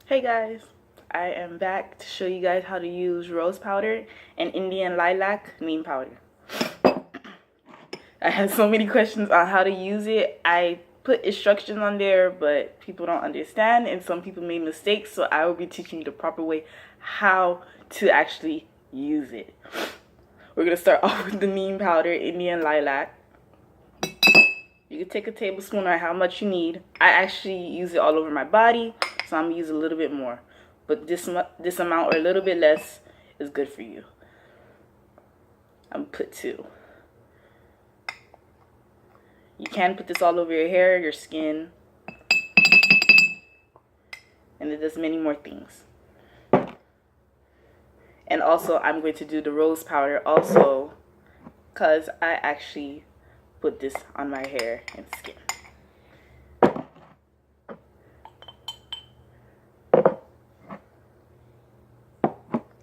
Hey guys, I am back to show you guys how to use rose powder and Indian lilac neem powder. I had so many questions on how to use it. I put instructions on there, but people don't understand and some people made mistakes, so I will be teaching you the proper way how to actually use it. We're going to start off with the neem powder, Indian lilac. You can take a tablespoon or how much you need. I actually use it all over my body, so I'm going to use a little bit more. But this amount or a little bit less is good for you. I'm going to put 2. You can put this all over your hair, your skin, and it does many more things. And also, I'm going to do the rose powder also because I actually put this on my hair and skin.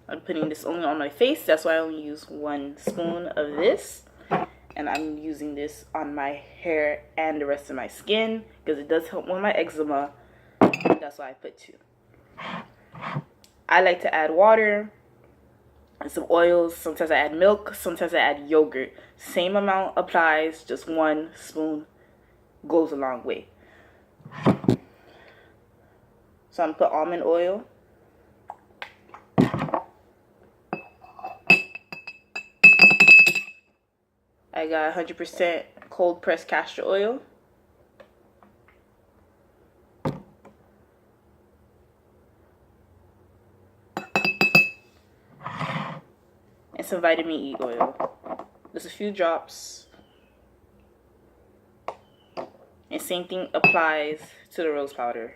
I'm putting this only on my face, that's why I only use 1 spoon of this. And I'm using this on my hair and the rest of my skin because it does help with my eczema. That's why I put 2. I like to add water and some oils. Sometimes I add milk, sometimes I add yogurt. Same amount applies, just 1 spoon goes a long way. So I'm gonna put almond oil. I got 100% cold pressed castor oil. And some vitamin E oil. Just a few drops. And same thing applies to the rose powder.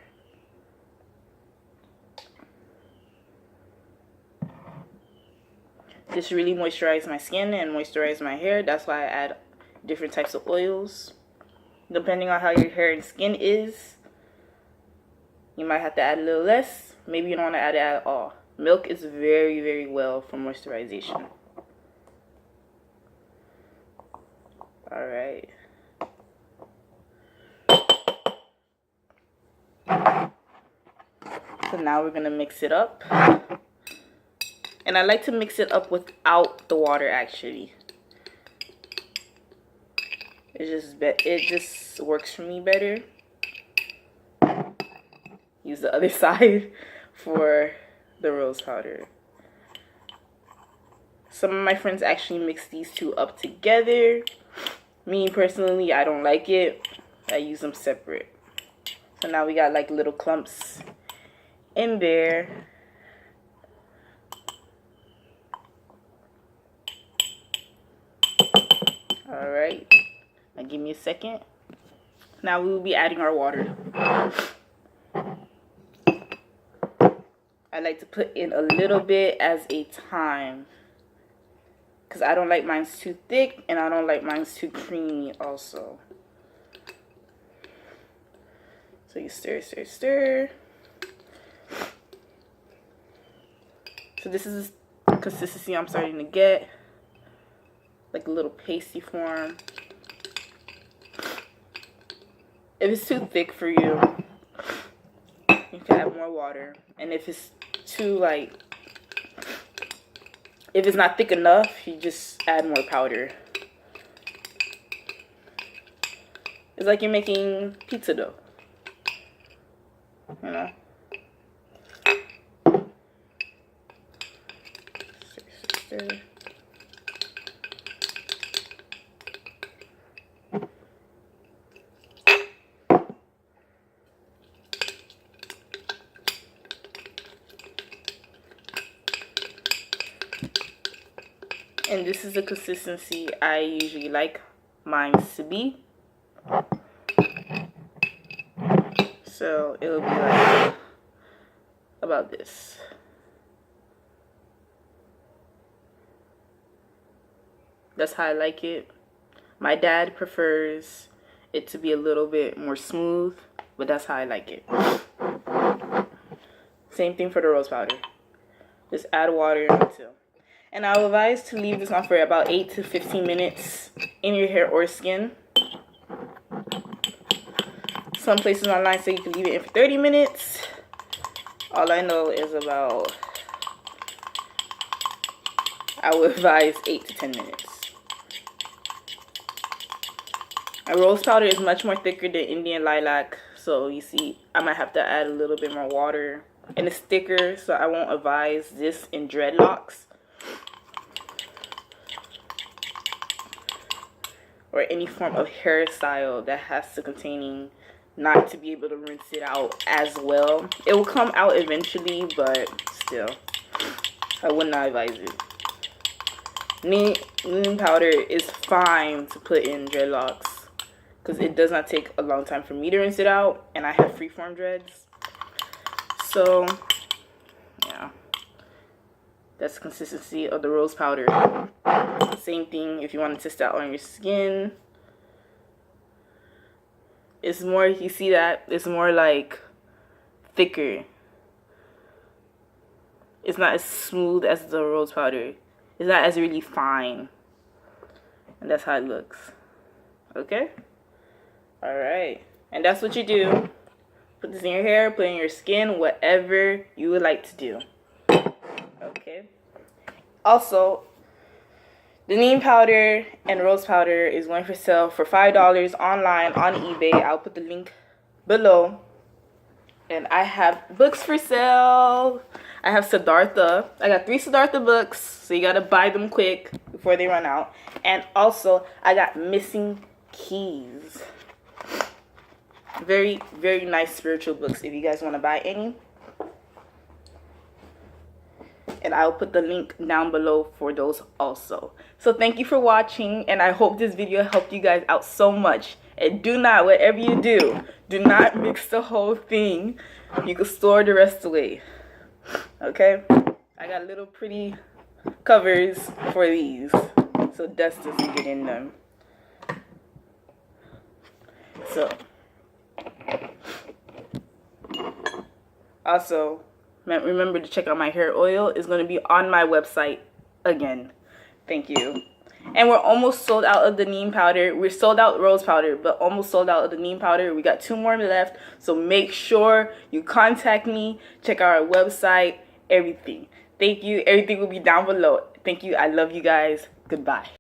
This really moisturizes my skin and moisturizes my hair. That's why I add different types of oils. Depending on how your hair and skin is, you might have to add a little less. Maybe you don't want to add it at all. Milk is very, very well for moisturization. Alright. So now we're going to mix it up. And I like to mix it up without the water actually. It just works for me better. Use the other side for the rose powder. Some of my friends actually mix these 2 up together. Me personally, I don't like it. I use them separate. So now we got like little clumps in there. Alright, now give me a second. Now we will be adding our water. I like to put in a little bit as a time, because I don't like mine too thick and I don't like mine too creamy also. So you stir, stir, stir. So this is the consistency I'm starting to get. Like a little pasty form. If it's too thick for you, you can add more water. And if it's too if it's not thick enough, you just add more powder. It's like you're making pizza dough, you know. Stir, stir, stir. And this is the consistency I usually like mine to be. So it'll be like about this. That's how I like it. My dad prefers it to be a little bit more smooth, but that's how I like it. Same thing for the rose powder. Just add water until. And I will advise to leave this on for about 8 to 15 minutes in your hair or skin. Some places online say you can leave it in for 30 minutes. All I know is about, I would advise 8 to 10 minutes. My rose powder is much more thicker than Indian lilac, so you see I might have to add a little bit more water. And it's thicker, so I won't advise this in dreadlocks or any form of hairstyle that has to containing not to be able to rinse it out as well. It will come out eventually, but still, I would not advise it. Neem powder is fine to put in dreadlocks because it does not take a long time for me to rinse it out, and I have freeform dreads. So yeah, that's the consistency of the rose powder. Same thing if you want to test out on your skin. It's more, you see that? It's more like thicker. It's not as smooth as the rose powder. It's not as really fine. And that's how it looks. Okay? Alright. And that's what you do. Put this in your hair, put it in your skin, whatever you would like to do. Okay? Also, the neem powder and rose powder is going for sale for $5 online on eBay. I'll put the link below. And I have books for sale. I have Siddhartha. I got 3 Siddhartha books, so you gotta buy them quick before they run out. And also, I got Missing Keys. Very, very nice spiritual books if you guys want to buy any. And I'll put the link down below for those also. So thank you for watching, and I hope this video helped you guys out so much. And do not, whatever you do not mix the whole thing. You can store the rest away. Okay? I got little pretty covers for these, so dust doesn't get in them. So, also, remember to check out my hair oil. It's going to be on my website again. Thank you. And we're almost sold out of the neem powder. We're sold out rose powder, but almost sold out of the neem powder. We got 2 more left. So make sure you contact me. Check out our website. Everything. Thank you. Everything will be down below. Thank you. I love you guys. Goodbye.